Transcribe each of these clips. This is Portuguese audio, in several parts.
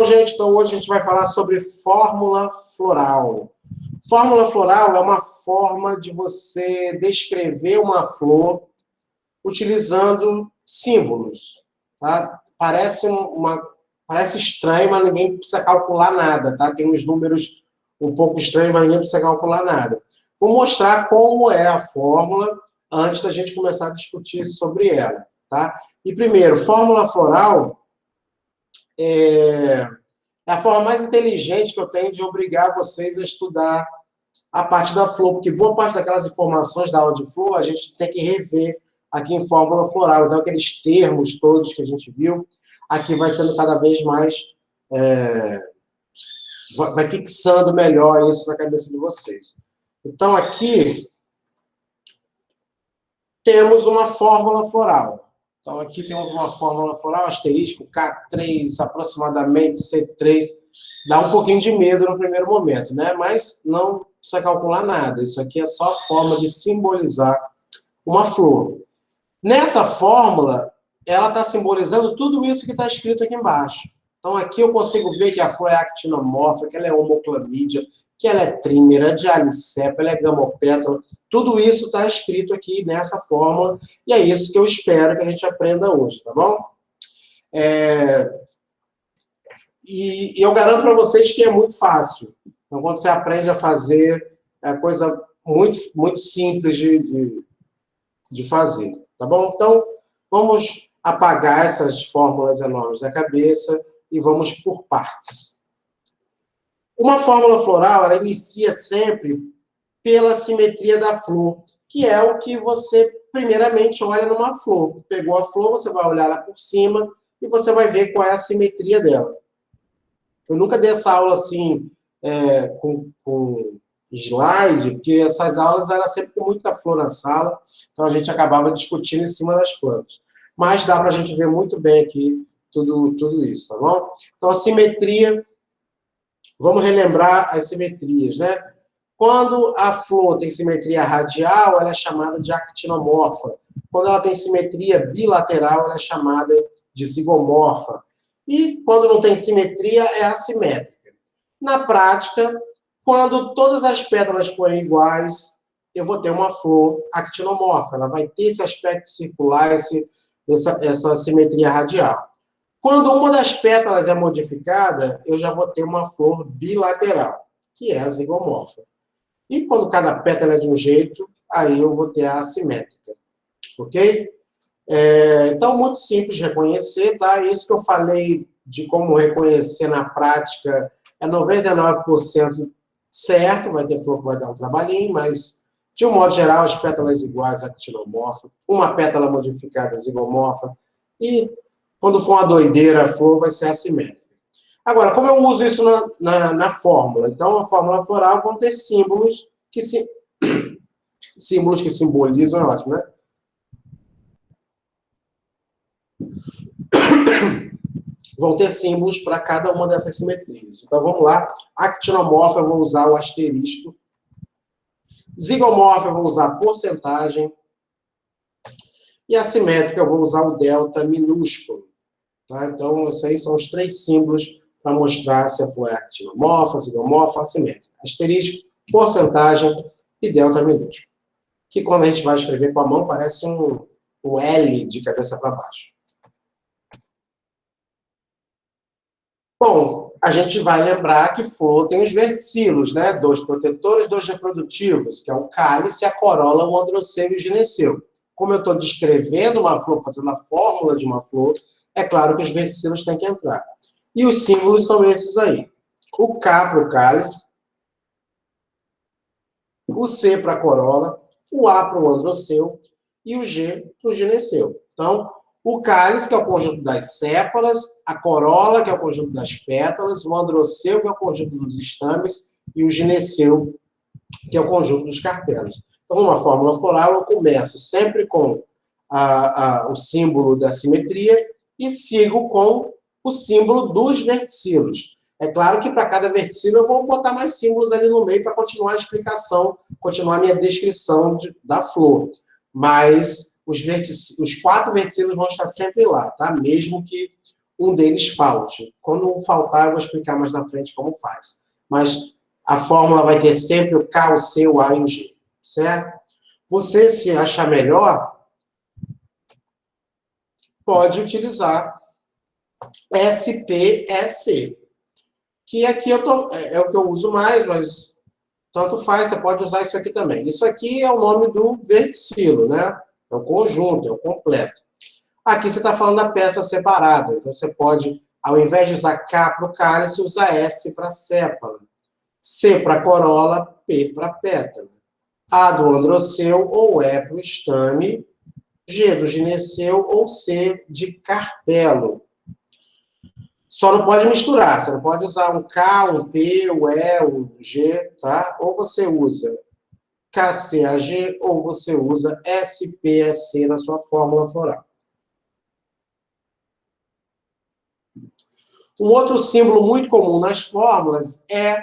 Gente, então hoje a gente vai falar sobre fórmula floral. Fórmula floral é uma forma de você descrever uma flor utilizando símbolos. Tá? Parece estranho, mas ninguém precisa calcular nada. Tá? Tem uns números um pouco estranhos, mas ninguém precisa calcular nada. Vou mostrar como é a fórmula antes da gente começar a discutir sobre ela. Tá? E primeiro, fórmula floral é a forma mais inteligente que eu tenho de obrigar vocês a estudar a parte da flor, porque boa parte daquelas informações da aula de flor a gente tem que rever aqui em fórmula floral. Então, aqueles termos todos que a gente viu, aqui vai sendo cada vez mais... vai fixando melhor isso na cabeça de vocês. Então, aqui temos uma fórmula floral. Então, aqui temos uma fórmula floral, asterisco, K3, aproximadamente C3. Dá um pouquinho de medo no primeiro momento, né? Mas não precisa calcular nada. Isso aqui é só forma de simbolizar uma flor. Nessa fórmula, ela está simbolizando tudo isso que está escrito aqui embaixo. Então, aqui eu consigo ver que a flor é actinomorfa, que ela é homoclamídia, que ela é trímera, dialicepa, ela é gamopétala. Tudo isso está escrito aqui nessa fórmula, e é isso que eu espero que a gente aprenda hoje, tá bom? E eu garanto para vocês que é muito fácil. Então, quando você aprende a fazer, é coisa muito, muito simples de fazer, tá bom? Então, vamos apagar essas fórmulas enormes da cabeça e vamos por partes. Uma fórmula floral, ela inicia sempre pela simetria da flor, que é o que você, primeiramente, olha numa flor. Pegou a flor, você vai olhar lá por cima e você vai ver qual é a simetria dela. Eu nunca dei essa aula assim, com slide, porque essas aulas eram sempre com muita flor na sala, então a gente acabava discutindo em cima das plantas. Mas dá para a gente ver muito bem aqui tudo isso, tá bom? Então, a simetria, vamos relembrar as simetrias, né? Quando a flor tem simetria radial, ela é chamada de actinomorfa. Quando ela tem simetria bilateral, ela é chamada de zigomorfa. E quando não tem simetria, é assimétrica. Na prática, quando todas as pétalas forem iguais, eu vou ter uma flor actinomorfa. Ela vai ter esse aspecto circular, essa simetria radial. Quando uma das pétalas é modificada, eu já vou ter uma flor bilateral, que é a zigomorfa. E quando cada pétala é de um jeito, aí eu vou ter a assimétrica. Ok? Então, muito simples de reconhecer, tá? Isso que eu falei de como reconhecer na prática é 99% certo, vai ter flor que vai dar um trabalhinho, mas, de um modo geral, as pétalas iguais, actinomorfa, uma pétala modificada, zigomorfa, e quando for uma doideira, a flor vai ser assimétrica. Agora, como eu uso isso na fórmula? Então, a fórmula floral vão ter símbolos que simbolizam, é ótimo, né? Vão ter símbolos para cada uma dessas simetrias. Então, vamos lá. Actinomorfa, eu vou usar o asterisco. Zigomorfa, eu vou usar a porcentagem. E assimétrica, eu vou usar o delta minúsculo. Tá? Então, esses aí são os três símbolos para mostrar se a flor é actinomorfa, zigomorfa, assimétrica. Asterisco, porcentagem e delta minúsculo. Que quando a gente vai escrever com a mão, parece um L de cabeça para baixo. Bom, a gente vai lembrar que flor tem os verticilos, né? 2 protetores, 2 reprodutivos, que é o cálice, a corola, o androceu e o gineceu. Como eu estou descrevendo uma flor, fazendo a fórmula de uma flor, é claro que os verticilos têm que entrar. E os símbolos são esses aí. O K para o cálice, o C para a corola, o A para o androceu e o G para o gineceu. Então, o cálice, que é o conjunto das sépalas, a corola, que é o conjunto das pétalas, o androceu, que é o conjunto dos estames, e o gineceu, que é o conjunto dos carpelos. Então, numa fórmula floral, eu começo sempre com o símbolo da simetria e sigo com o símbolo dos verticilos. É claro que para cada verticilo eu vou botar mais símbolos ali no meio para continuar a explicação, continuar a minha descrição da flor. Mas os 4 verticilos vão estar sempre lá, tá? Mesmo que um deles falte. Quando um faltar, eu vou explicar mais na frente como faz. Mas a fórmula vai ter sempre o K, o C, o A e o G, certo? Você, se achar melhor, pode utilizar SPEC, que aqui é o que eu uso mais, mas tanto faz, você pode usar isso aqui também. Isso aqui é o nome do verticilo, né? É o conjunto, é o completo. Aqui você está falando da peça separada, então você pode, ao invés de usar K para o cálice, usar S para sépala, C para corola, P para pétala, A do androceu ou E para o estame, G do gineceu ou C de carpelo. Só não pode misturar, você não pode usar um K, um P, o E, o G, tá? Ou você usa KCAG ou você usa SPEC na sua fórmula floral. Um outro símbolo muito comum nas fórmulas é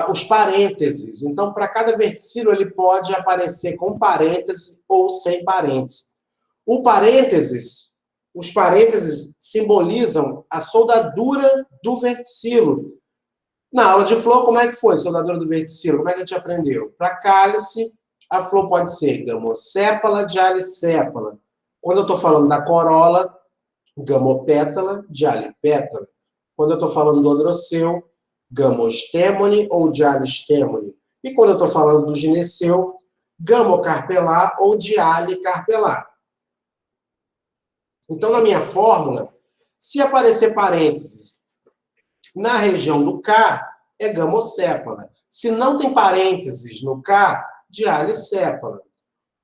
os parênteses. Então, para cada verticilo, ele pode aparecer com parênteses ou sem parênteses. Os parênteses simbolizam a soldadura do verticilo. Na aula de flor, como é que foi a soldadura do verticilo? Como é que a gente aprendeu? Para cálice, a flor pode ser gamosépala, dialisépala. Quando eu estou falando da corola, gamopétala, dialipétala. Quando eu estou falando do androceu, gamostemone ou dialistemone. E quando eu estou falando do gineceu, gamocarpelar ou dialicarpelar. Então, na minha fórmula, se aparecer parênteses na região do K, é gamosépala. Se não tem parênteses no K, dialisépala.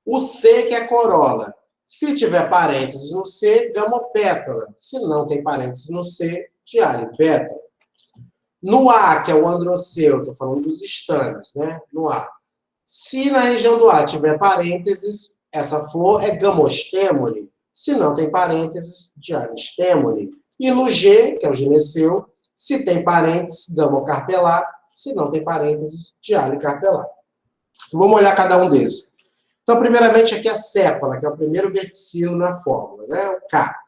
O C, que é corola. Se tiver parênteses no C, gamopétala. Se não tem parênteses no C, dialipétala. No A, que é o androceu, estou falando dos estames, né? No A. Se na região do A tiver parênteses, essa flor é gamostemone. Se não tem parênteses, dialistemone. E no G, que é o gineceu, se tem parênteses, gamocarpelar. Se não tem parênteses, dialicarpelar. Vamos olhar cada um desses. Então, primeiramente, aqui a sépala, que é o primeiro verticilo na fórmula, né? O K.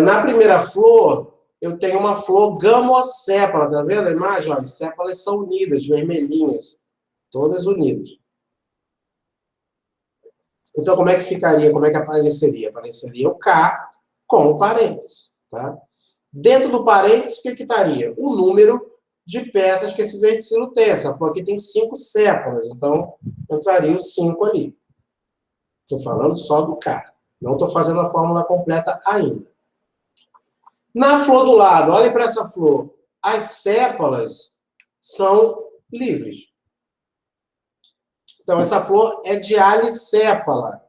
Na primeira flor, eu tenho uma flor gamosépala, tá vendo a imagem? Olha, as sépalas são unidas, vermelhinhas, todas unidas. Então, como é que ficaria, como é que apareceria? Apareceria o K com o parênteses, tá? Dentro do parênteses, o que estaria? O número de peças que esse verticilo tem. Essa flor aqui tem 5 sépalas, então entraria os 5 ali. Estou falando só do K. Não estou fazendo a fórmula completa ainda. Na flor do lado, olhem para essa flor. As sépalas são livres. Então, essa flor é dialisépala.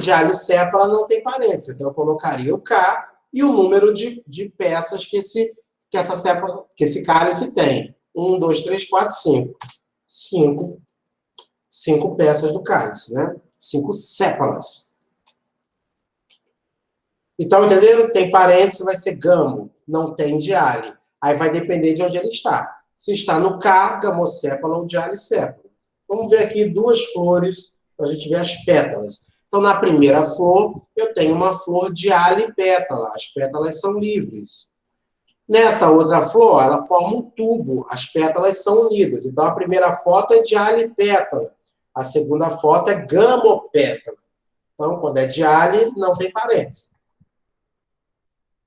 Dialisépala não tem parênteses. Então, eu colocaria o K e o número de peças que esse cálice tem. 1, 2, 3, 4, 5. 5 peças do cálice, né? 5 sépalas. Então, entenderam? Tem parênteses, vai ser gamo. Não tem diale. Aí vai depender de onde ele está. Se está no K, gamosépala ou dialisépala. Vamos ver aqui 2 flores, para a gente ver as pétalas. Então, na primeira flor, eu tenho uma flor dialipétala. As pétalas são livres. Nessa outra flor, ela forma um tubo. As pétalas são unidas. Então, a primeira foto é dialipétala. A segunda foto é gamopétala. Então, quando é diale, não tem parênteses.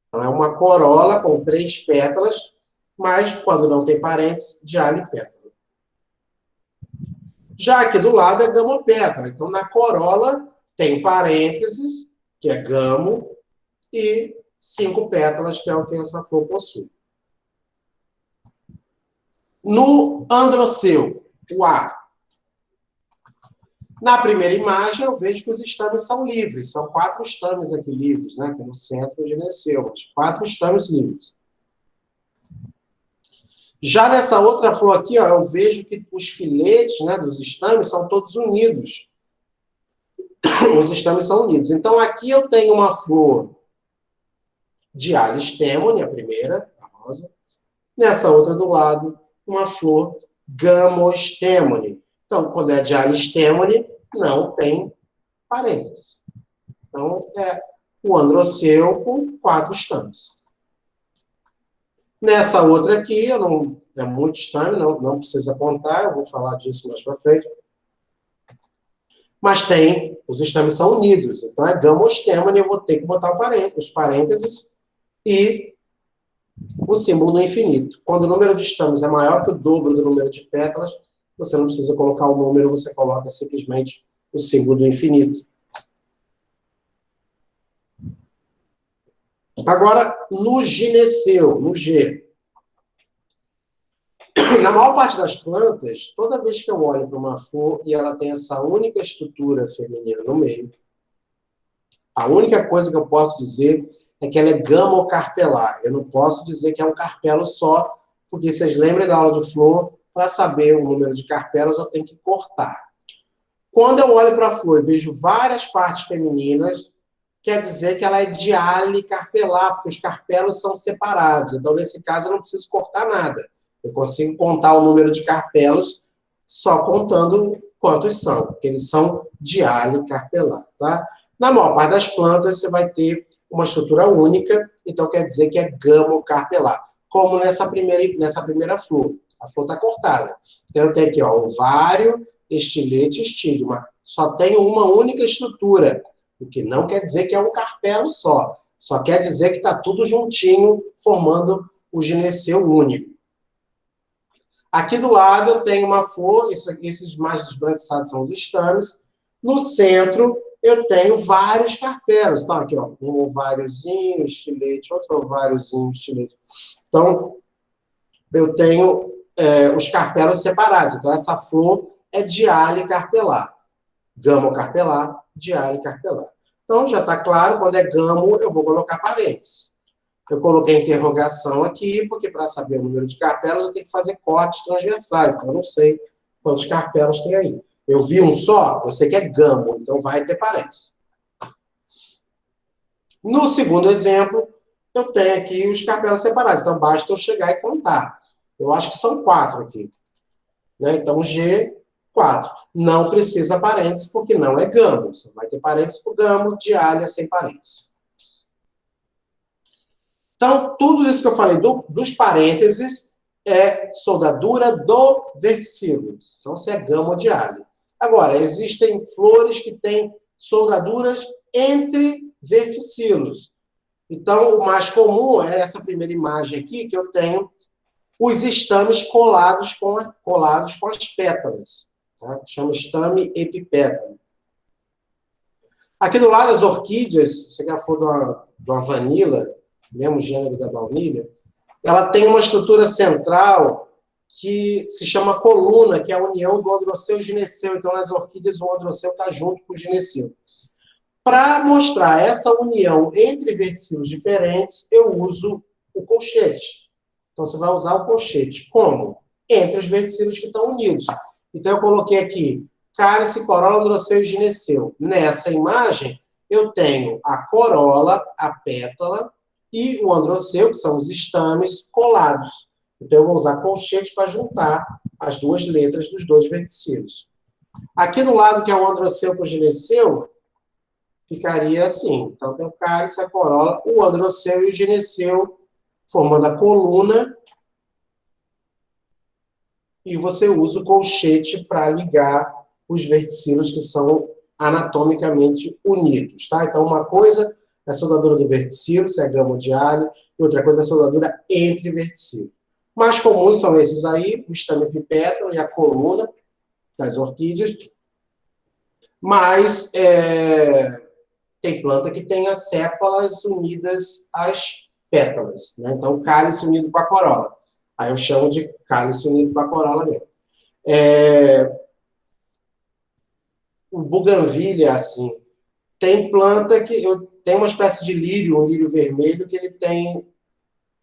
Então, é uma corola com 3 pétalas, mas quando não tem parênteses, dialipétala. Já aqui do lado é gamopétala. Então, na corola tem parênteses, que é gamo, e 5 pétalas, que é o que essa flor possui. No androceu, o A. Na primeira imagem, eu vejo que os estames são livres. São 4 estames aqui livres, né? Aqui no centro, o gineceu, mas 4 estames livres. Já nessa outra flor aqui, ó, eu vejo que os filetes, né, dos estames são todos unidos. Os estames são unidos. Então, aqui eu tenho uma flor dialistemone, a primeira, a rosa. Nessa outra do lado, uma flor gamostemone. Então, quando é dialistemone, não tem parênteses. Então, é o androceu com 4 estames. Nessa outra aqui, é muito estame, não precisa contar, eu vou falar disso mais para frente. Mas os estames são unidos, então é gamostemone, eu vou ter que botar os parênteses e o símbolo do infinito. Quando o número de estames é maior que o dobro do número de pétalas, você não precisa colocar o número, você coloca simplesmente o símbolo do infinito. Agora, no gineceu, no G. Na maior parte das plantas, toda vez que eu olho para uma flor e ela tem essa única estrutura feminina no meio, a única coisa que eu posso dizer é que ela é gamocarpelar. Eu não posso dizer que é um carpelo só, porque vocês lembram da aula de flor, para saber o número de carpelas eu tenho que cortar. Quando eu olho para a flor e vejo várias partes femininas, quer dizer que ela é dialicarpelar, porque os carpelos são separados. Então, nesse caso, eu não preciso cortar nada. Eu consigo contar o número de carpelos só contando quantos são, porque eles são dialicarpelar, tá? Na maior parte das plantas, você vai ter uma estrutura única, então quer dizer que é gamocarpelar. Como nessa primeira flor. A flor está cortada. Então, eu tenho aqui, ó, ovário, estilete e estigma. Só tem uma única estrutura, o que não quer dizer que é um carpelo só. Só quer dizer que está tudo juntinho, formando o gineceu único. Aqui do lado eu tenho uma flor, esses mais esbranquiçados são os estames. No centro eu tenho vários carpelos. Então, aqui, ó, um ováriozinho, estilete, outro ováriozinho, estilete. Então, eu tenho os carpelos separados. Então, essa flor é dialicarpelar. Gamocarpelar, dialicarpelar. Então, já está claro, quando é gamo, eu vou colocar parênteses. Eu coloquei interrogação aqui, porque para saber o número de carpelas, eu tenho que fazer cortes transversais. Então, eu não sei quantos carpelos tem aí. Eu vi um só, eu sei que é gamo, então vai ter parênteses. No segundo exemplo, eu tenho aqui os carpelos separados. Então, basta eu chegar e contar. Eu acho que são 4 aqui. Né? Então, G, 4. Não precisa parênteses, porque não é gamo. Você vai ter parênteses para o gamo, diália sem parênteses. Então, tudo isso que eu falei dos parênteses é soldadura do verticilo. Então, se é gamo ou diália. Agora, existem flores que têm soldaduras entre verticilos. Então, o mais comum é essa primeira imagem aqui, que eu tenho os estames colados com as pétalas. Tá? Chama estame epipétalo. Aqui do lado, as orquídeas, se for de uma vanila, mesmo gênero da baunilha, ela tem uma estrutura central que se chama coluna, que é a união do androceu e gineceu. Então, nas orquídeas, o androceu está junto com o gineceu. Para mostrar essa união entre verticilos diferentes, eu uso o colchete. Então, você vai usar o colchete. Como? Entre os verticilos que estão unidos. Então, eu coloquei aqui cálice, corola, androceu e gineceu. Nessa imagem, eu tenho a corola, a pétala e o androceu, que são os estames, colados. Então, eu vou usar colchete para juntar as duas letras dos dois verticilos. Aqui do lado, que é o androceu com o gineceu, ficaria assim. Então, tem o cálice, a corola, o androceu e o gineceu, formando a coluna. E você usa o colchete para ligar os verticilos que são anatomicamente unidos. Tá? Então, uma coisa é a soldadura do verticilo, se é gamo diário, e outra coisa é a soldadura entre verticilos. Mais comuns são esses aí, o estame epipétalo e a coluna das orquídeas. Mas tem planta que tem as sépalas unidas às pétalas. Né? Então, o cálice unido com a corola. Aí eu chamo de cálice unido com a corola mesmo. O buganvília, assim, tem planta que... tem uma espécie de lírio, um lírio vermelho, que ele tem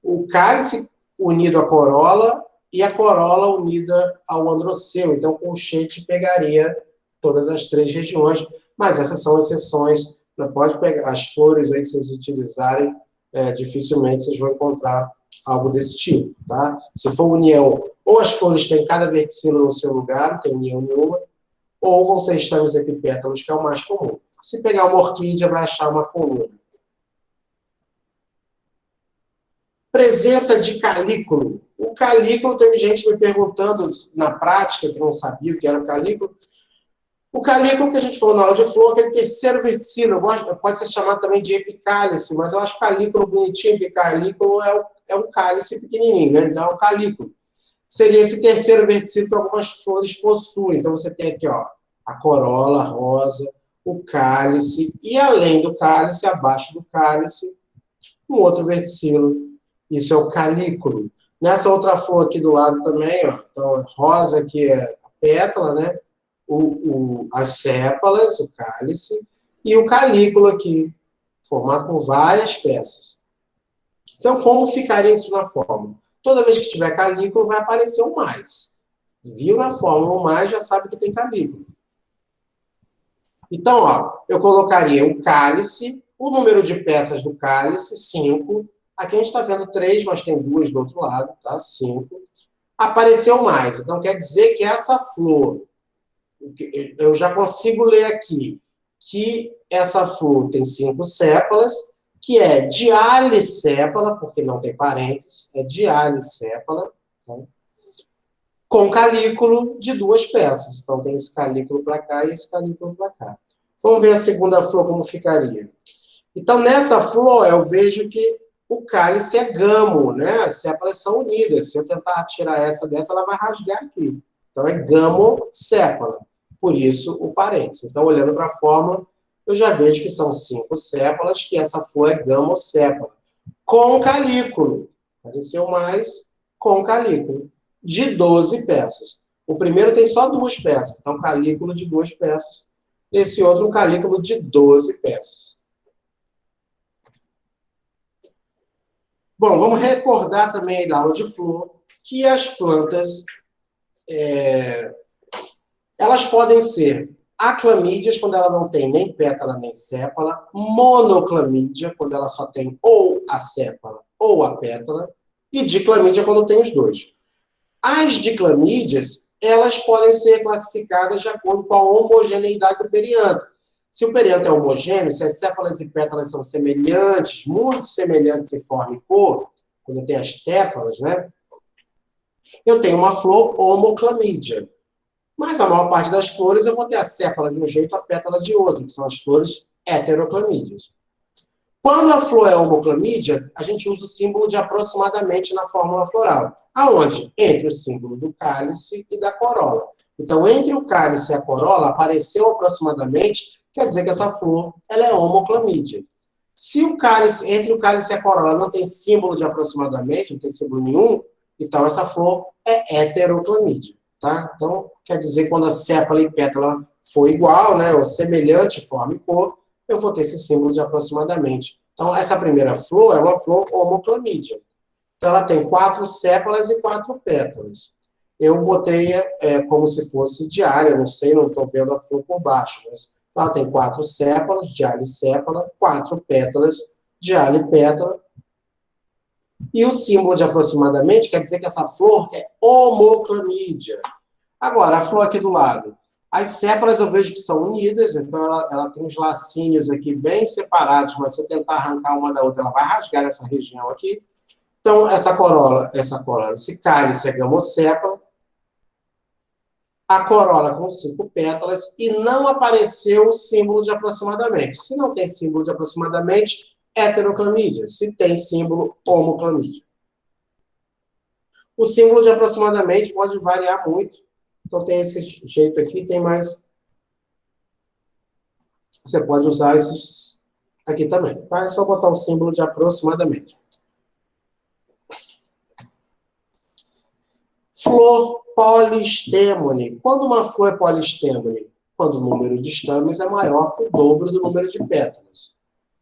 o cálice unido à corola e a corola unida ao androceu. Então, o colchete pegaria todas as 3 regiões, mas essas são exceções. Não pode pegar as flores aí que vocês utilizarem, dificilmente vocês vão encontrar algo desse tipo, tá? Se for união, ou as flores têm cada verticilo no seu lugar, não tem união nenhuma, ou vão ser estames epipétalos, que é o mais comum. Se pegar uma orquídea, vai achar uma coluna. Presença de calículo. O calículo, teve gente me perguntando na prática, que não sabia o que era o calículo. O calículo que a gente falou na aula de flor, aquele terceiro verticilo, pode ser chamado também de epicálice, mas eu acho calículo bonitinho, epicalículo é um cálice pequenininho, né? Então é um calículo. Seria esse terceiro verticilo que algumas flores possuem. Então você tem aqui, ó, a corola rosa, o cálice, e além do cálice, abaixo do cálice, um outro verticilo. Isso é o calículo. Nessa outra flor aqui do lado também, ó, então rosa aqui é a pétala, né? As sépalas, o cálice, e o calículo aqui, formado por várias peças. Então, como ficaria isso na fórmula? Toda vez que tiver calículo, vai aparecer um mais. Viu na fórmula o mais, já sabe que tem calículo. Então, ó, eu colocaria o cálice, o número de peças do cálice, 5. Aqui a gente está vendo 3, mas tem 2 do outro lado, tá? 5. Apareceu mais. Então, quer dizer que essa flor, eu já consigo ler aqui que essa flor tem 5 sépalas, que é dialissépala, porque não tem parênteses, é dialissépala, tá? Com calículo de 2 peças. Então, tem esse calículo para cá e esse calículo para cá. Vamos ver a segunda flor como ficaria. Então, nessa flor, eu vejo que o cálice é gamo, né? As sépalas são unidas. Se eu tentar tirar essa dessa, ela vai rasgar aqui. Então, é gamosépala. Por isso, o parênteses. Então, olhando para a fórmula, eu já vejo que são 5 sépalas, que essa flor é gamosépala. Com calículo. Apareceu mais com calículo. De 12 peças. O primeiro tem só 2 peças. Então, calículo de 2 peças. Esse outro, um calículo de 12 peças. Bom, vamos recordar também aí da aula de flor que as plantas, elas podem ser aclamídeas, quando ela não tem nem pétala nem sépala, monoclamídia, quando ela só tem ou a sépala ou a pétala, e diclamídia, quando tem os dois. As diclamídeas, elas podem ser classificadas de acordo com a homogeneidade do perianto. Se o perianto é homogêneo, se as sépalas e pétalas são semelhantes, muito semelhantes em forma e cor, quando eu tenho as tépalas, né? Eu tenho uma flor homoclamídia. Mas a maior parte das flores eu vou ter a sépala de um jeito, a pétala de outro, que são as flores heteroclamídeas. Quando a flor é homoclamídia, a gente usa o símbolo de aproximadamente na fórmula floral. Aonde? Entre o símbolo do cálice e da corola. Então, entre o cálice e a corola, apareceu aproximadamente, quer dizer que essa flor ela é homoclamídia. Se o cálice, entre o cálice e a corola não tem símbolo de aproximadamente, não tem símbolo nenhum, então essa flor é heteroclamídia. Tá? Então, quer dizer que quando a sépala e pétala for igual, né, ou semelhante forma e cor, eu vou ter esse símbolo de aproximadamente. Então, essa primeira flor é uma flor homoclamídia. Então, ela tem 4 sépalas e 4 pétalas. Eu botei como se fosse diária, não sei, não estou vendo a flor por baixo, mas então, ela tem 4 sépalas, dialissépala, 4 pétalas, dialipétala. E o símbolo de aproximadamente quer dizer que essa flor é homoclamídia. Agora, a flor aqui do lado. As sépalas eu vejo que são unidas, então ela tem uns lacinhos aqui bem separados, mas se eu tentar arrancar uma da outra, ela vai rasgar essa região aqui. Então, esse cálice é gamosépala. A corola com 5 pétalas e não apareceu o símbolo de aproximadamente. Se não tem símbolo de aproximadamente, heteroclamídia. Se tem símbolo, homoclamídia. O símbolo de aproximadamente pode variar muito. Então, tem esse jeito aqui, tem mais. Você pode usar esses aqui também. Tá? É só botar o símbolo de aproximadamente. Flor polistêmone. Quando uma flor é polistêmone? Quando o número de estames é maior que o dobro do número de pétalas.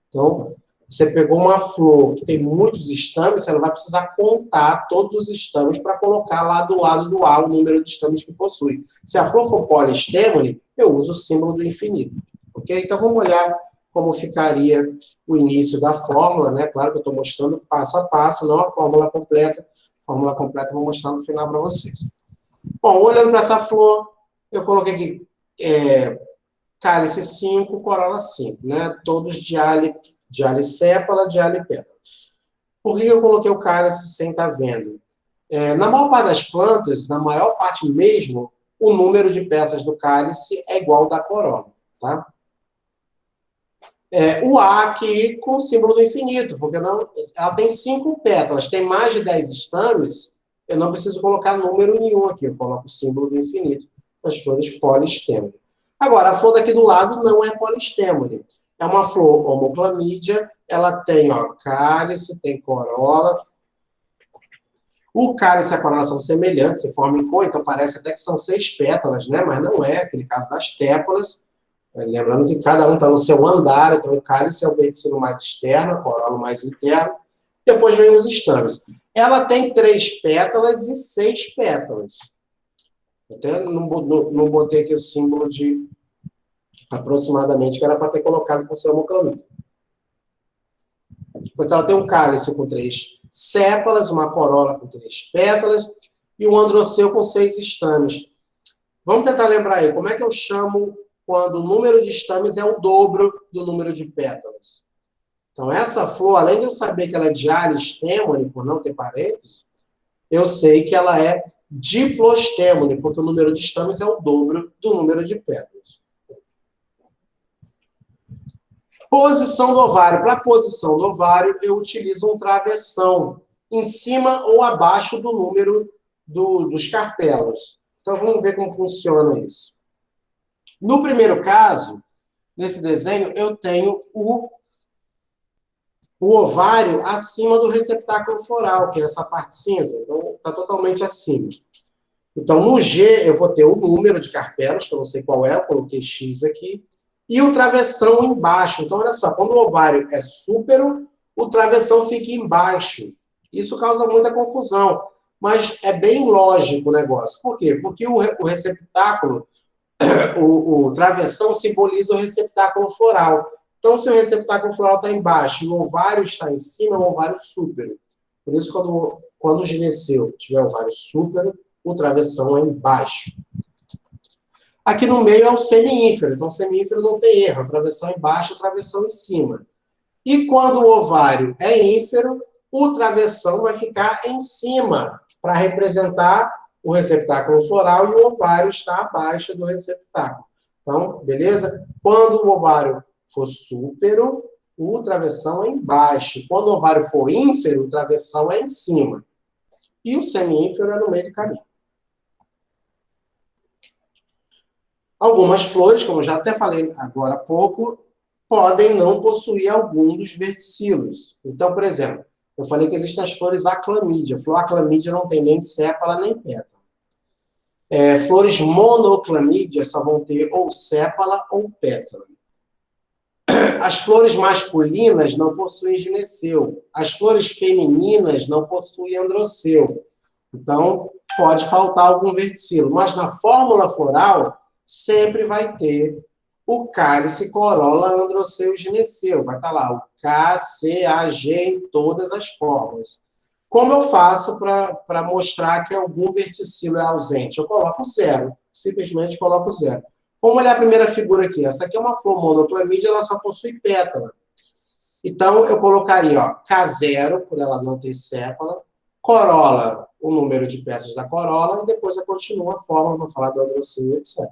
Então, você pegou uma flor que tem muitos estames, você não vai precisar contar todos os estames para colocar lá do lado do A o número de estames que possui. Se a flor for polistêmone, eu uso o símbolo do infinito. Ok? Então, vamos olhar como ficaria o início da fórmula, né? Claro que eu estou mostrando passo a passo, não a fórmula completa. A fórmula completa eu vou mostrar no final para vocês. Bom, olhando para essa flor, eu coloquei aqui cálice 5, corola 5, né? Todos dialisépala, dialipétala. Por que eu coloquei o cálice sem estar vendo? Na maior parte das plantas, na maior parte mesmo, o número de peças do cálice é igual ao da corola, tá? O A aqui com o símbolo do infinito, porque ela tem 5 pétalas, tem mais de 10 estames, eu não preciso colocar número nenhum aqui, eu coloco o símbolo do infinito, as flores polistêmone. Agora, a flor daqui do lado não é polistêmone, é uma flor homoclamídea, ela tem cálice, tem corola. O cálice e a corola são semelhantes, se formam em cor, então parece até que são 6 pétalas, né? Mas não é, aquele caso das tépalas. Lembrando que cada um está no seu andar, então o cálice é o verticilo mais externo, a corola mais interno. Depois vem os estames. Ela tem 3 pétalas e 6 pétalas. Até não botei aqui o símbolo de aproximadamente, que era para ter colocado com o seu homoclamídeo. Depois ela tem um cálice com 3 sépalas, uma corola com 3 pétalas e um androceu com 6 estames. Vamos tentar lembrar aí, como é que eu chamo quando o número de estames é o dobro do número de pétalas? Então, essa flor, além de eu saber que ela é dialistêmone, por não ter parênteses, eu sei que ela é diplostêmone, porque o número de estames é o dobro do número de pétalas. Posição do ovário. Para a posição do ovário, eu utilizo um travessão em cima ou abaixo do número dos carpelos. Então, vamos ver como funciona isso. No primeiro caso, nesse desenho, eu tenho o ovário acima do receptáculo floral, que é essa parte cinza. Então, está totalmente acima. Então, no G, eu vou ter o número de carpelos, que eu não sei qual é, eu coloquei X aqui, e o travessão embaixo. Então, olha só, quando o ovário é súpero, o travessão fica embaixo. Isso causa muita confusão, mas é bem lógico o negócio. Por quê? Porque o receptáculo, o travessão simboliza o receptáculo floral. Então, se o receptáculo floral está embaixo e o ovário está em cima, é um ovário súpero. Por isso, quando o gineceu tiver ovário súpero, o travessão é embaixo. Aqui no meio é o semiínfero. Então, o semiínfero não tem erro. A travessão embaixo, a travessão em cima. E quando o ovário é ínfero, o travessão vai ficar em cima, para representar o receptáculo floral, e o ovário está abaixo do receptáculo. Então, beleza? Quando o ovário for súpero, o travessão é embaixo. Quando o ovário for ínfero, o travessão é em cima. E o semiínfero é no meio do caminho. Algumas flores, como eu já até falei agora há pouco, podem não possuir algum dos verticilos. Então, por exemplo, eu falei que existem as flores aclamídia. Flor aclamídia não tem nem sépala nem pétala. Flores monoclamídia só vão ter ou sépala ou pétala. As flores masculinas não possuem gineceu. As flores femininas não possuem androceu. Então, pode faltar algum verticilo. Mas na fórmula floral, sempre vai ter o cálice, corola, androceu e gineceu. Vai estar lá o K, C, A, G em todas as fórmulas. Como eu faço para mostrar que algum verticilo é ausente? Eu coloco 0. Simplesmente coloco 0. Vamos olhar a primeira figura aqui. Essa aqui é uma flor monoclamídia, ela só possui pétala. Então, eu colocaria K0, por ela não ter sépala, corola, o número de peças da corola, e depois eu continuo a fórmula, vou falar do androceu, etc.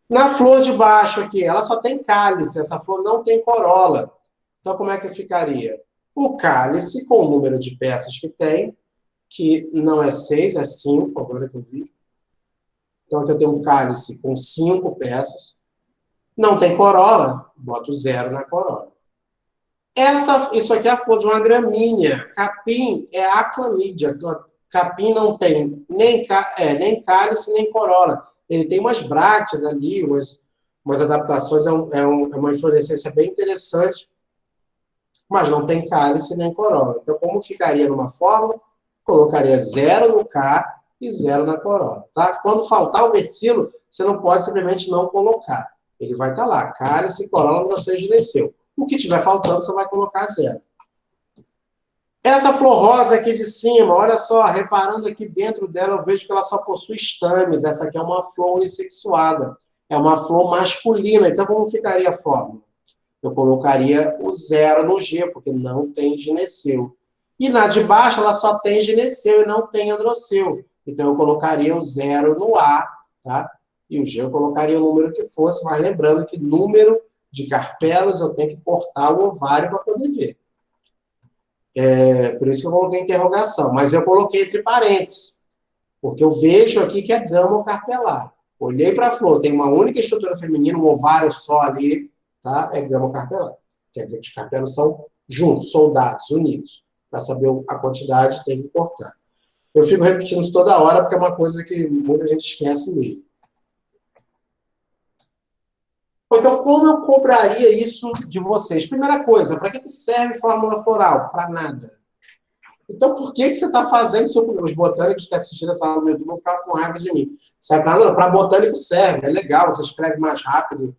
Na flor de baixo aqui, ela só tem cálice, essa flor não tem corola. Então, como é que ficaria? O cálice, com o número de peças que tem, que não é 6, é 5, agora que eu vi. Então, aqui eu tenho um cálice com 5 peças. Não tem corola, boto 0 na corola. Isso aqui é a flor de uma gramínea. Capim é aclamídia. Capim não tem nem cálice, nem corola. Ele tem umas brácteas ali, umas adaptações, é uma inflorescência bem interessante, mas não tem cálice nem corola. Então, como ficaria numa fórmula? Colocaria 0 no K e 0 na corola. Tá? Quando faltar o verticilo, você não pode simplesmente não colocar. Ele vai estar lá, cálice, corola, você gineceu. O que estiver faltando, você vai colocar 0. Essa flor rosa aqui de cima, olha só, reparando aqui dentro dela, eu vejo que ela só possui estames. Essa aqui é uma flor unissexuada. é uma flor masculina. Então, como ficaria a fórmula? Eu colocaria o 0 no G, porque não tem gineceu. E na de baixo, ela só tem gineceu e não tem androceu. Então, eu colocaria o 0 no A, tá? E o G eu colocaria o número que fosse, mas lembrando que número de carpelas eu tenho que cortar o ovário para poder ver. Por isso que eu coloquei interrogação. Mas eu coloquei entre parênteses, porque eu vejo aqui que é gamocarpelar. Olhei para a flor, tem uma única estrutura feminina, um ovário só ali, tá? É gamocarpelar. Quer dizer que os carpelos são juntos, soldados, unidos. Para saber a quantidade, tem que cortar. Eu fico repetindo isso toda hora, porque é uma coisa que muita gente esquece mesmo. Então, como eu cobraria isso de vocês? Primeira coisa, para que serve fórmula floral? Para nada. Então, por que você está fazendo isso? Os botânicos que assistiram essa aula no YouTube vão ficar com raiva de mim. Serve para nada? Para botânico serve, é legal, você escreve mais rápido,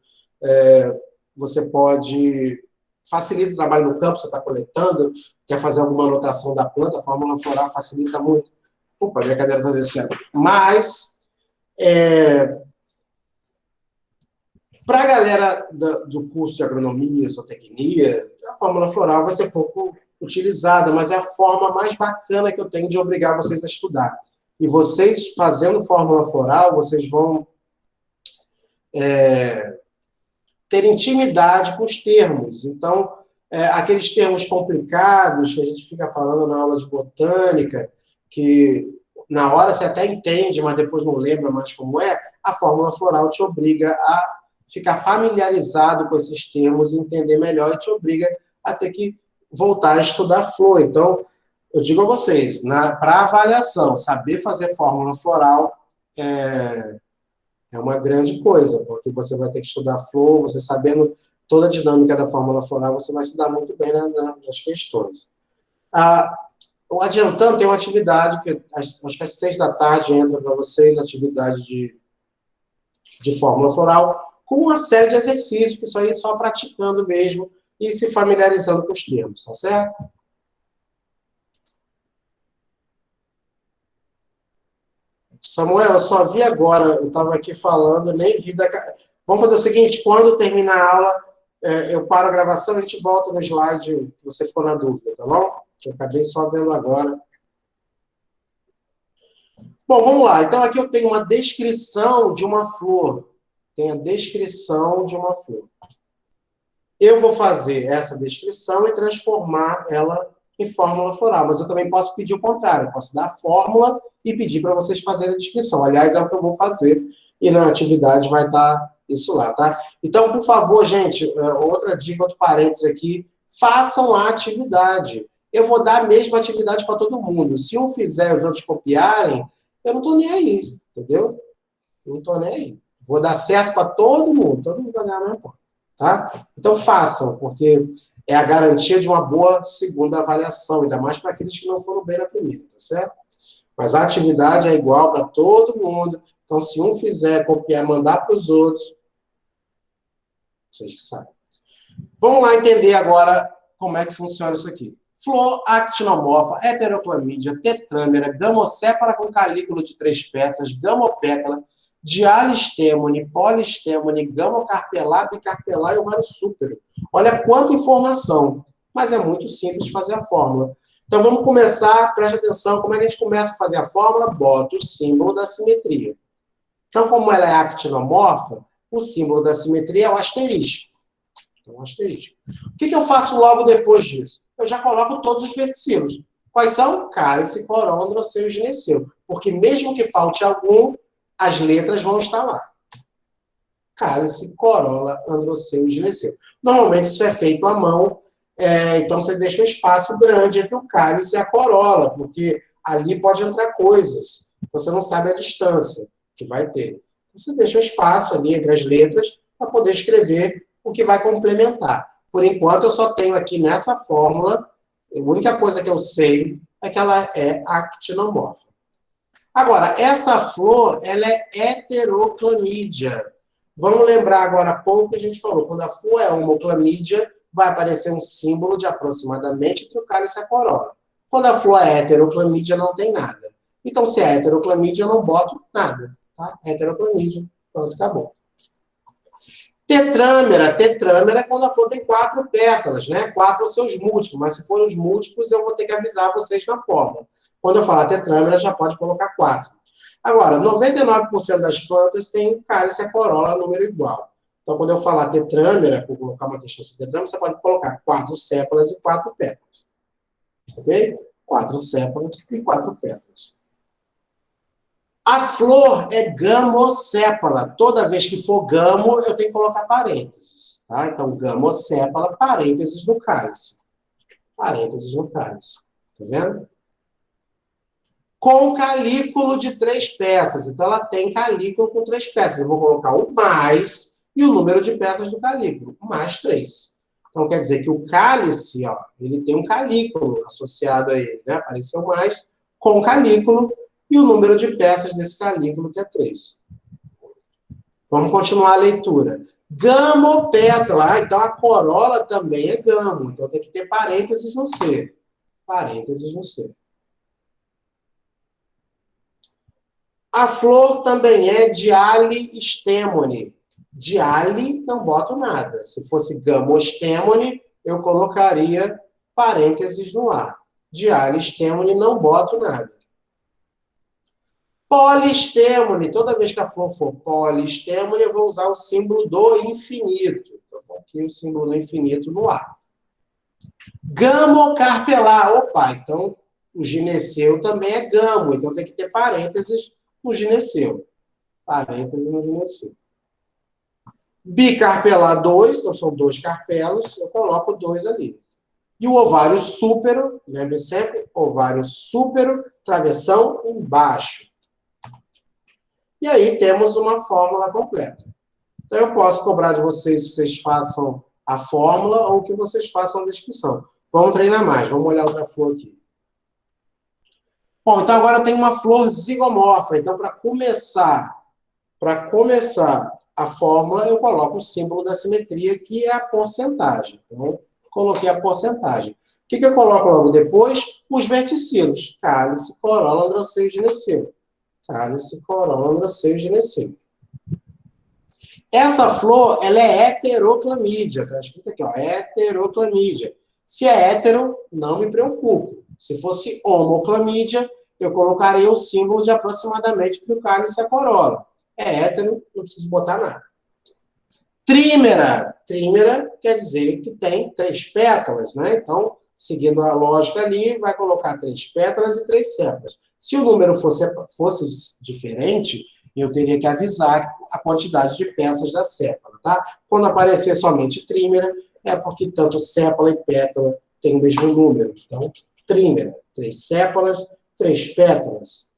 você pode... Facilita o trabalho no campo, você está coletando, quer fazer alguma anotação da planta, a fórmula floral facilita muito. Opa, minha cadeira está descendo. Mas... para a galera do curso de agronomia, zootecnia, a fórmula floral vai ser pouco utilizada, mas é a forma mais bacana que eu tenho de obrigar vocês a estudar. E vocês, fazendo fórmula floral, vocês vão ter intimidade com os termos. Então, aqueles termos complicados que a gente fica falando na aula de botânica, que na hora você até entende, mas depois não lembra mais como é, a fórmula floral te obriga a ficar familiarizado com esses termos, entender melhor e te obriga a ter que voltar a estudar flor. Então, eu digo a vocês, para avaliação, saber fazer fórmula floral é uma grande coisa, porque você vai ter que estudar flor, você sabendo toda a dinâmica da fórmula floral, você vai se dar muito bem nas questões. Adiantando, tem uma atividade, que acho que às 6 da tarde entra para vocês, atividade de fórmula floral, com uma série de exercícios, que isso aí é só praticando mesmo e se familiarizando com os termos, tá certo? Samuel, eu só vi agora, eu estava aqui falando, nem vi da... Vamos fazer o seguinte, quando terminar a aula, eu paro a gravação e a gente volta no slide que você ficou na dúvida, tá bom? Que eu acabei só vendo agora. Bom, vamos lá. Então, aqui eu tenho uma descrição de uma flor. Tem a descrição de uma flor. Eu vou fazer essa descrição e transformar ela em fórmula floral, mas eu também posso pedir o contrário, eu posso dar a fórmula e pedir para vocês fazerem a descrição. Aliás, é o que eu vou fazer, e na atividade vai estar isso lá, tá? Então, por favor, gente, outra dica, outro parênteses aqui, façam a atividade. Eu vou dar a mesma atividade para todo mundo. Se um fizer e os outros copiarem, eu não estou nem aí, entendeu? Não estou nem aí. Vou dar certo para todo mundo vai ganhar a mesma coisa, tá? Então façam, porque é a garantia de uma boa segunda avaliação, ainda mais para aqueles que não foram bem na primeira, tá certo? Mas a atividade é igual para todo mundo, então se um fizer, copiar, mandar para os outros, vocês que sabem. Vamos lá entender agora como é que funciona isso aqui. Flor actinomorfa, heteroclamídia, tetrâmera, gamocépala com calículo de 3 peças, gamopétala, dialistemone, polistemone, gamocarpelar, bicarpelar e ovário súpero. Olha quanta informação, mas é muito simples de fazer a fórmula. Então vamos começar, preste atenção, como é que a gente começa a fazer a fórmula? Bota o símbolo da simetria. Então, como ela é actinomorfa, o símbolo da simetria é o asterisco. Então, asterisco. O que eu faço logo depois disso? Eu já coloco todos os verticilos. Quais são? Cálice, corola, androceu e gineceu. Porque mesmo que falte algum, as letras vão estar lá. Cálice, corola, androceu e gineceu. Normalmente isso é feito à mão, então você deixa um espaço grande entre o cálice e a corola, porque ali pode entrar coisas. Você não sabe a distância que vai ter. Você deixa um espaço ali entre as letras para poder escrever o que vai complementar. Por enquanto, eu só tenho aqui nessa fórmula, a única coisa que eu sei é que ela é actinomorfa. Agora, essa flor, ela é heteroclamídia. Vamos lembrar agora há pouco que a gente falou, quando a flor é homoclamídia, vai aparecer um símbolo de aproximadamente entre o cálice e a corola. Quando a flor é heteroclamídia, não tem nada. Então, se é heteroclamídia, eu não boto nada. Tá? Heteroclamídia, pronto, acabou. Tetrâmera é quando a flor tem 4 pétalas, né? 4 são seus múltiplos, mas se forem os múltiplos, eu vou ter que avisar vocês na fórmula. Quando eu falar tetrâmera, já pode colocar 4. Agora, 99% das plantas tem cálice e corola número igual. Então, quando eu falar tetrâmera, vou colocar uma questão de tetrâmera, você pode colocar 4 sépalas e 4 pétalas. Ok? 4 sépalas e 4 pétalas. A flor é gamosépala. Toda vez que for gamo, eu tenho que colocar parênteses. Tá? Então, gamosépala, parênteses no cálice. Parênteses no cálice. Tá vendo? Com calículo de 3 peças. Então, ela tem calículo com 3 peças. Eu vou colocar o mais e o número de peças do calículo. Mais 3. Então, quer dizer que o cálice, ó, ele tem um calículo associado a ele. Né? Apareceu mais com calículo e o número de peças desse calículo, que é 3. Vamos continuar a leitura. Gamopétala. Então, a corola também é gamo. Então, tem que ter parênteses no C. Parênteses no C. A flor também é dialistemone. Diali, não boto nada. Se fosse gamostemone, eu colocaria parênteses no A. Dialistemone, não boto nada. Polistemone. Toda vez que a flor for polistemone, eu vou usar o símbolo do infinito. Então, aqui o símbolo do infinito no A. Gamocarpelar. Opa, então o gineceu também é gamo. Então tem que ter parênteses no gineceu. Parênteses no gineceu. Bicarpelar 2, então são 2 carpelos, eu coloco 2 ali. E o ovário súpero, lembre sempre, ovário súpero, travessão embaixo. E aí temos uma fórmula completa. Então eu posso cobrar de vocês que vocês façam a fórmula ou que vocês façam a descrição. Vamos treinar mais, vamos olhar outra flor aqui. Bom, então agora eu tenho uma flor zigomorfa. Então, para começar a fórmula, eu coloco o símbolo da simetria, que é a porcentagem. Então, coloquei a porcentagem. O que eu coloco logo depois? Os verticilos. Cálice, corola, androceio, gineceu. Cálice, corola, androceio, gineceu. Essa flor, ela é heteroclamídia. Está escrito aqui, ó, heteroclamídia. Se é hétero, não me preocupo. Se fosse homoclamídia, eu colocaria o símbolo de aproximadamente para o cálice e a corola. É hétero, não preciso botar nada. Trímera. Trímera quer dizer que tem 3 pétalas, né? Então, seguindo a lógica ali, vai colocar 3 pétalas e 3 sépalas. Se o número fosse diferente, eu teria que avisar a quantidade de peças da sépala, tá? Quando aparecer somente trímera, é porque tanto sépala e pétala têm o mesmo número. Então, trímera, 3 sépalas, 3 pétalas.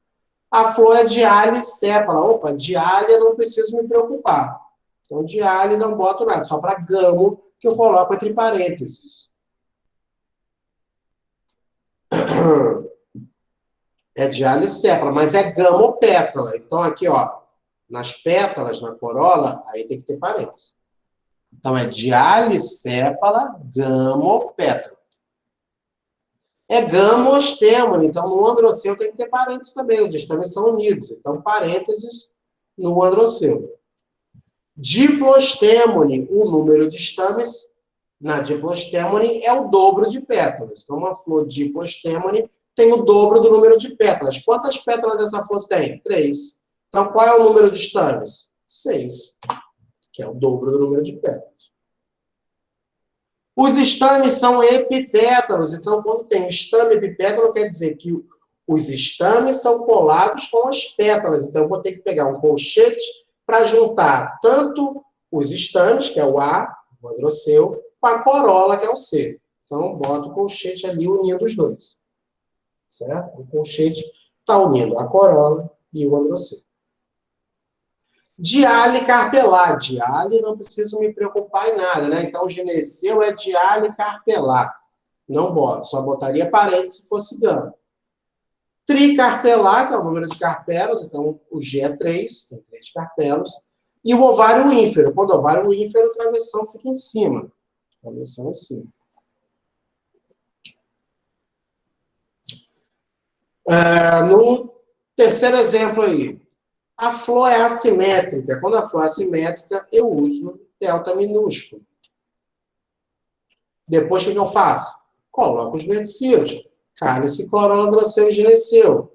A flor é dialisépala. Opa, diália não preciso me preocupar. Então, diália não boto nada, só para gamo que eu coloco entre parênteses. É dialisépala, mas é gamopétala. Então, aqui, ó, nas pétalas, na corola, aí tem que ter parênteses. Então, é dialisépala, gamopétala. É gamostemone. Então, no androceu tem que ter parênteses também. Os estames são unidos. Então, parênteses no androceu. Diplostemone. O número de estames na diplostemone é o dobro de pétalas. Então, uma flor diplostemone tem o dobro do número de pétalas. Quantas pétalas essa flor tem? 3. Então, qual é o número de estames? 6. Que é o dobro do número de pétalas. Os estames são epipétalos. Então, quando tem estame epipétalo, quer dizer que os estames são colados com as pétalas. Então, eu vou ter que pegar um colchete para juntar tanto os estames, que é o A, o androceu, com a corola, que é o C. Então, eu boto o colchete ali unindo os dois. Certo? O colchete está unindo a corola e o androceu. Diale carpelar. Diale não preciso me preocupar em nada, né? Então, o gineceu é diale carpelar. Não boto, só botaria parênteses se fosse gama. Tricarpelar, que é o número de carpelos, então o G é 3, tem 3 carpelos. E o ovário ínfero. Quando o ovário ínfero, a travessão fica em cima. Travessão em cima. No terceiro exemplo aí. A flor é assimétrica. Quando a flor é assimétrica, eu uso delta minúsculo. Depois, o que eu faço? Coloco os verticilos. Cálice, corola, androceu e gineceu.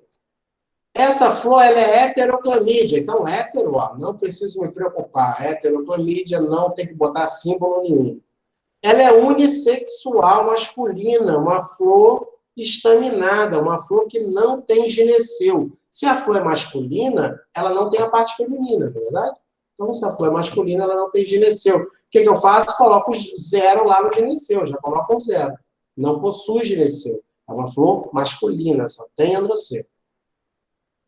Essa flor ela é heteroclamídia. Então, hétero, ó, não preciso me preocupar. Heteroclamídia não tem que botar símbolo nenhum. Ela é unissexual masculina, uma flor estaminada, uma flor que não tem gineceu. Se a flor é masculina, ela não tem a parte feminina, não é verdade? Então, se a flor é masculina, ela não tem gineceu. O que eu faço? Coloco zero lá no gineceu, já coloco um zero. Não possui gineceu. É uma flor masculina, só tem androceu.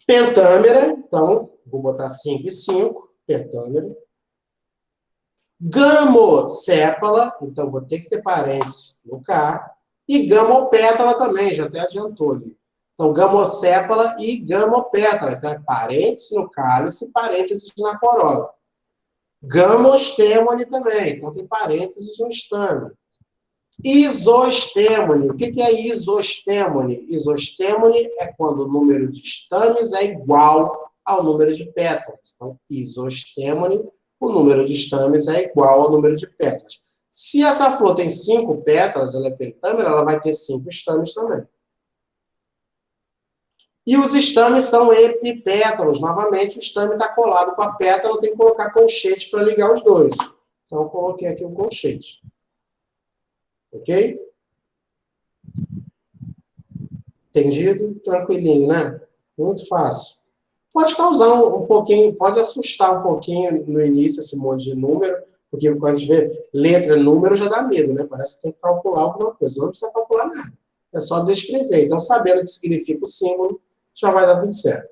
Pentâmera, então, vou botar 5 e 5, pentâmera. Gamosépala, então vou ter que ter parênteses no K. E gamopétala também, já até adiantou ali. Então, gamosépala e gamopétala. Então, é parênteses no cálice, parênteses na corola. Gamostêmone também, então tem parênteses no estame. Isostêmone. O que é isostêmone? Isostêmone é quando o número de estames é igual ao número de pétalas. Então, isostêmone, o número de estames é igual ao número de pétalas. Se essa flor tem 5 pétalas, ela é pentâmera, ela vai ter 5 estames também. E os estames são epipétalos. Novamente, o estame está colado com a pétala, eu tenho que colocar colchete para ligar os dois. Então, eu coloquei aqui um colchete. Ok? Entendido? Tranquilinho, né? Muito fácil. Pode causar um pouquinho, pode assustar um pouquinho no início esse monte de número, porque quando a gente vê letra, número, já dá medo, né? Parece que tem que calcular alguma coisa. Não precisa calcular nada. É só descrever. Então, sabendo o que significa o símbolo, já vai dar tudo certo.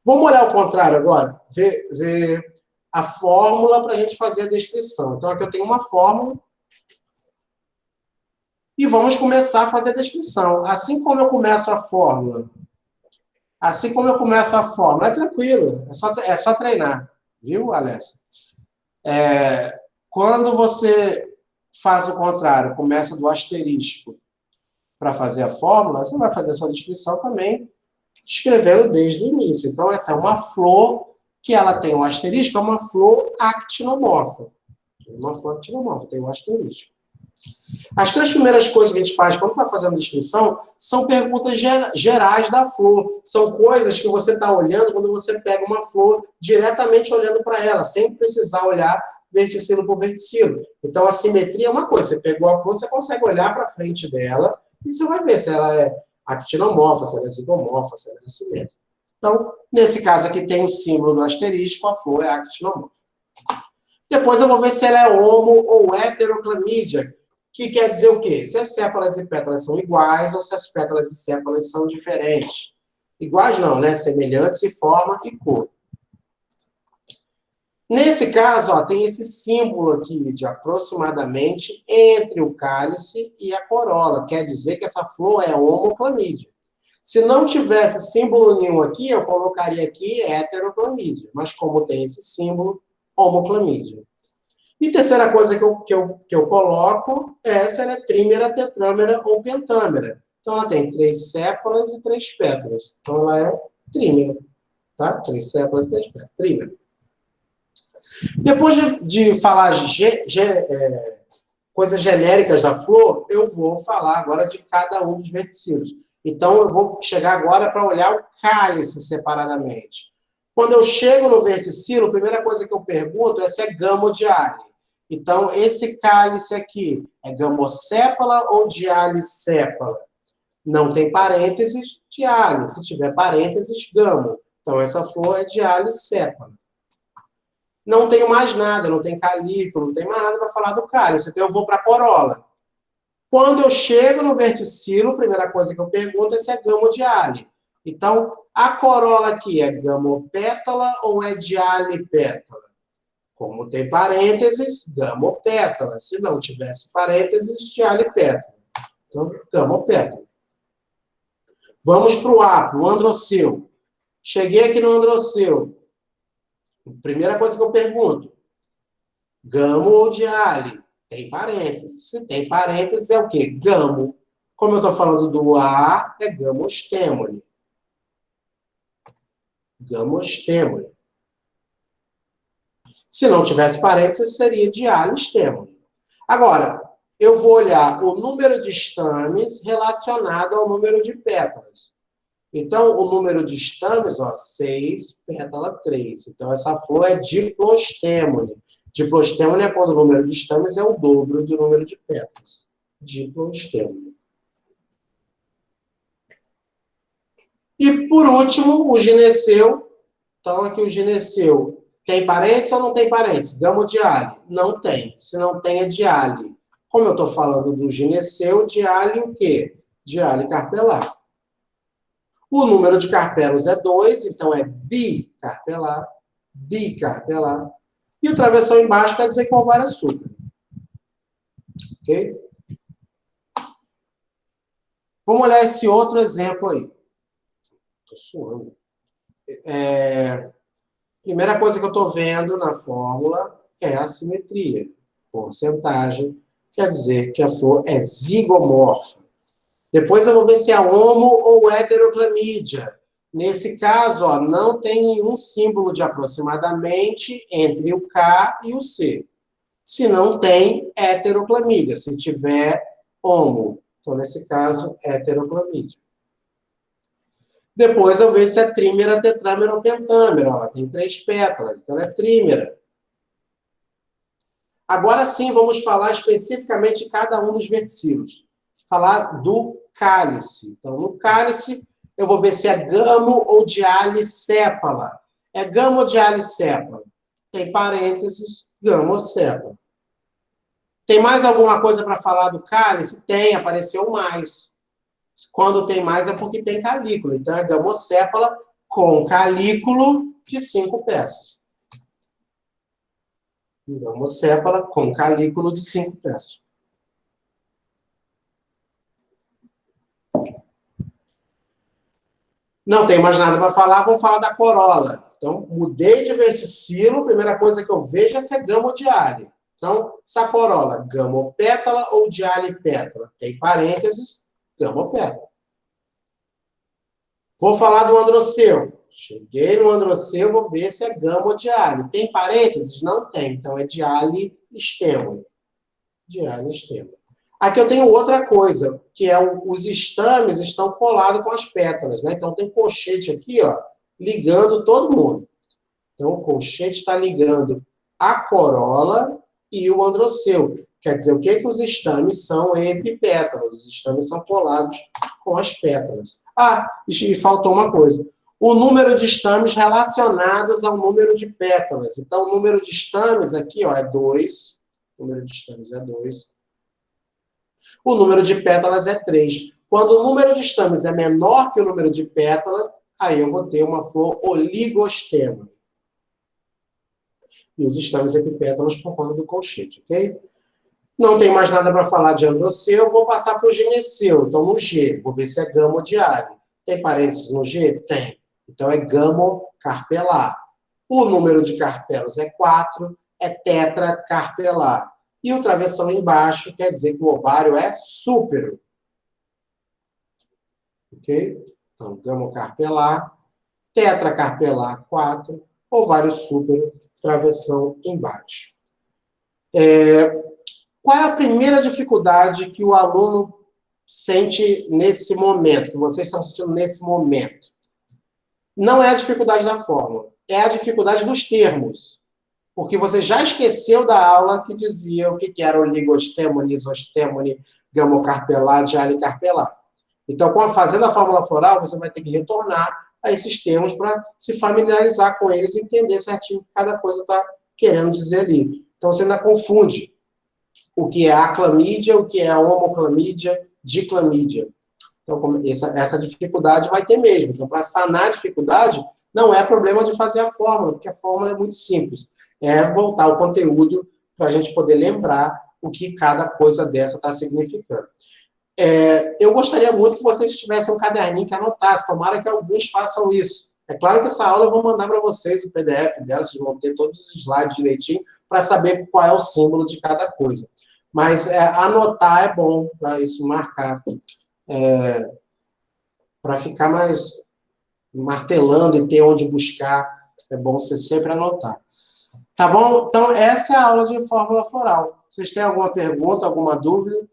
Vamos olhar ao contrário agora? Ver a fórmula para a gente fazer a descrição. Então, aqui eu tenho uma fórmula. E vamos começar a fazer a descrição. Assim como eu começo a fórmula, é tranquilo, é só treinar. Viu, Alessia? Quando você faz o contrário, começa do asterisco para fazer a fórmula, você vai fazer a sua descrição também, escrevendo desde o início. Então, essa é uma flor que ela tem um asterisco, é uma flor actinomorfa. Uma flor actinomorfa, tem um asterisco. As 3 primeiras coisas que a gente faz quando está fazendo a descrição são perguntas gerais da flor. São coisas que você está olhando quando você pega uma flor diretamente olhando para ela, sem precisar olhar verticilo por verticilo. Então, a simetria é uma coisa. Você pegou a flor, você consegue olhar para frente dela e você vai ver se ela é actinomorfa, se ela é zigomorfa, se ela é assimétrica. Então, nesse caso aqui tem o símbolo do asterisco, a flor é actinomorfa. Depois eu vou ver se ela é homo ou heteroclamídia, que quer dizer o quê? Se as sépalas e pétalas são iguais ou se as pétalas e sépalas são diferentes. Iguais não, né? Semelhantes em forma e cor. Nesse caso, ó, tem esse símbolo aqui de aproximadamente entre o cálice e a corola. Quer dizer que essa flor é homoclamídia. Se não tivesse símbolo nenhum aqui, eu colocaria aqui heteroclamídia. Mas como tem esse símbolo, homoclamídia. E terceira coisa que eu coloco é se ela é trímera, tetrâmera ou pentâmera. Então, ela tem 3 sépalas e 3 pétalas. Então, ela é trímera. Tá? 3 sépalas e 3 pétalas. Trímera. Depois de falar coisas genéricas da flor, eu vou falar agora de cada um dos verticilos. Então, eu vou chegar agora para olhar o cálice separadamente. Quando eu chego no verticilo, a primeira coisa que eu pergunto é se é gamodiale. Então, esse cálice aqui é gamosépala ou dialisépala? Não tem parênteses, diale. Se tiver parênteses, gamo. Então, essa flor é dialisépala. Não tenho mais nada, não tem calículo, não tem mais nada para falar do cálice. Então, eu vou para a corola. Quando eu chego no verticilo, a primeira coisa que eu pergunto é se é gamodiale. Então, a corola aqui é gamopétala ou é dialipétala? Como tem parênteses, gamopétala. Se não tivesse parênteses, dialipétala. Então, gamopétala. Vamos para o A, para o androceu. Cheguei aqui no androceu. Primeira coisa que eu pergunto, gamo ou diale? Tem parênteses. Se tem parênteses, é o quê? Gamo. Como eu estou falando do A, é gamostêmone. Gamostêmone. Se não tivesse parênteses, seria diálico estêmone. Agora, eu vou olhar o número de estames relacionado ao número de pétalas. Então, o número de estames, ó, 6, pétala 3. Então, essa flor é diplostêmone. Diplostêmone é quando o número de estames é o dobro do número de pétalas. Diplostêmone. E, por último, o gineceu. Então, aqui o gineceu tem parênteses ou não tem parênteses? Gamodiale? Não tem. Se não tem, é diale. Como eu estou falando do gineceu, diale o quê? Diale carpelar. O número de carpelos é 2, então é bicarpelar. Bicarpelar. E o travessão embaixo quer dizer que o ovário é súpero. Ok? Vamos olhar esse outro exemplo aí. Estou suando. Primeira coisa que eu estou vendo na fórmula é a simetria. Porcentagem quer dizer que a flor é zigomorfa. Depois eu vou ver se é homo ou heteroclamídia. Nesse caso, ó, não tem nenhum símbolo de aproximadamente entre o K e o C. Se não tem, heteroclamídia. Se tiver, homo. Então, nesse caso, heteroclamídia. Depois eu vejo se é trímera, tetrámera ou pentâmera. Ela tem 3 pétalas, então ela é trímera. Agora sim, vamos falar especificamente de cada um dos versículos. Falar do cálice. Então, no cálice, eu vou ver se é gamo ou dialisépala. É gamo ou dialisépala? Tem parênteses, gamosépala. Tem mais alguma coisa para falar do cálice? Tem, apareceu mais. Quando tem mais é porque tem calículo. Então, é gamosépala com calículo de 5 peças. Gamosépala com calículo de 5 peças. Não tem mais nada para falar, vamos falar da corola. Então, mudei de verticilo, a primeira coisa que eu vejo é se é gamo ou diale. Então, essa corola, gamopétala ou dialipétala? Tem parênteses, gamopétala. Vou falar do androceu. Cheguei no androceu, vou ver se é gamo ou diale. Tem parênteses? Não tem. Então, é diale estêmone. Diale estêmone. Aqui eu tenho outra coisa, que é os estames estão colados com as pétalas, né? Então, tem colchete aqui, ó, ligando todo mundo. Então, o colchete está ligando a corola e o androceu. Quer dizer, o que que os estames são epipétalos? Os estames são colados com as pétalas. Ah, e faltou uma coisa. O número de estames relacionados ao número de pétalas. Então, o número de estames aqui, ó, é 2. O número de estames é 2. O número de pétalas é 3. Quando o número de estames é menor que o número de pétalas, aí eu vou ter uma flor oligostêmone. E os estames epipétalos por conta do colchete, ok? Não tem mais nada para falar de androceu, vou passar para o gineceu. Então, no G, vou ver se é gamo ou diale. Tem parênteses no G? Tem. Então, é gamocarpelar. O número de carpelos é 4, é tetracarpelar. E o travessão embaixo quer dizer que o ovário é súpero. Ok? Então, gamocarpelar, tetracarpelar, 4, ovário súpero, travessão embaixo. Qual é a primeira dificuldade que o aluno sente nesse momento, que vocês estão sentindo nesse momento? Não é a dificuldade da fórmula, é a dificuldade dos termos. Porque você já esqueceu da aula que dizia o que era oligostêmone, isostêmone, gamocarpelar, dialicarpelar. Então, fazendo a fórmula floral, você vai ter que retornar a esses termos para se familiarizar com eles e entender certinho o que cada coisa está querendo dizer ali. Então, você ainda confunde o que é aclamídia, o que é homoclamídia, diclamídia. Então, essa dificuldade vai ter mesmo. Então, para sanar a dificuldade, não é problema de fazer a fórmula, porque a fórmula é muito simples. É voltar ao conteúdo para a gente poder lembrar o que cada coisa dessa está significando. Eu gostaria muito que vocês tivessem um caderninho que anotasse, tomara que alguns façam isso. É claro que essa aula eu vou mandar para vocês o PDF dela, vocês vão ter todos os slides direitinho para saber qual é o símbolo de cada coisa. Mas anotar é bom para isso marcar, para ficar mais martelando e ter onde buscar, é bom você sempre anotar. Tá bom? Então, essa é a aula de fórmula floral. Vocês têm alguma pergunta, alguma dúvida?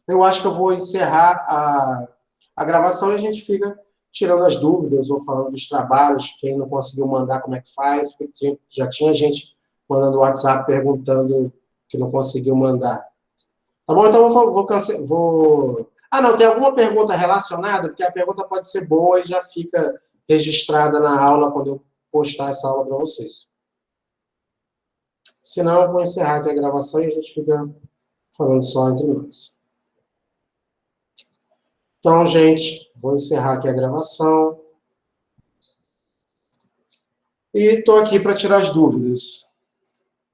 Eu acho que eu vou encerrar a gravação e a gente fica tirando as dúvidas ou falando dos trabalhos, quem não conseguiu mandar, como é que faz, porque já tinha gente mandando WhatsApp perguntando que não conseguiu mandar. Tá bom? Então, vou... Ah, não, tem alguma pergunta relacionada? Porque a pergunta pode ser boa e já fica registrada na aula quando eu postar essa aula para vocês. Senão, eu vou encerrar aqui a gravação e a gente fica falando só entre nós. Então, gente, vou encerrar aqui a gravação. E estou aqui para tirar as dúvidas.